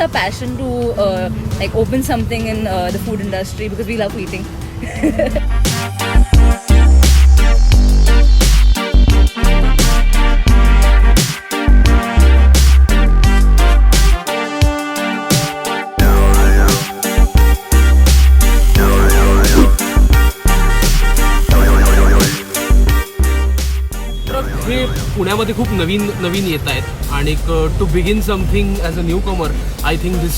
just our passion to like open something in the food industry because we love eating. हे पुण्यामध्ये खूप नवीन येत आहेत आणि to begin something as a newcomer I think this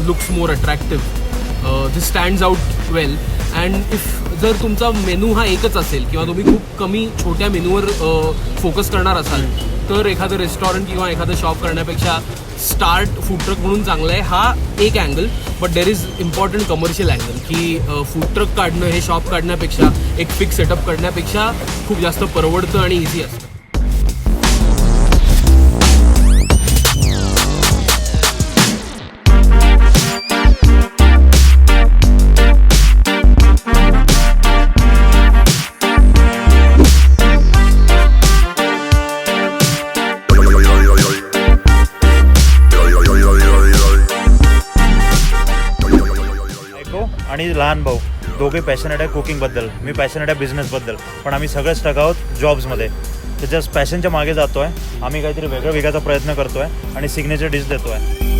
looks more attractive this stands out well. And if जर तुमचा menu हा एकच असेल किंवा तुम्ही खूप कमी छोट्या मेनूवर फोकस करणार असाल तर एखादं रेस्टॉरंट किंवा एखादं शॉप करण्यापेक्षा स्टार्ट फूड ट्रक म्हणून चांगलं आहे. हा एक angle. But there is important commercial angle की फूड ट्रक काढणं हे शॉप काढण्यापेक्षा एक फिक्स सेटअप करण्यापेक्षा खूप जास्त परवडतं आणि इझी असतं. आणि लहान भाऊ दोघे पॅशनेट आहे कुकिंगबद्दल. मी पॅशनेट आहे बिझनेसबद्दल. पण आम्ही सगळे स्टक आहोत जॉब्समध्ये. तर जस्ट पॅशनच्या मागे जातो आहे. आम्ही काहीतरी वेगळं विकायचा प्रयत्न करतो आहे आणि सिग्नेचर डिश देतो आहे.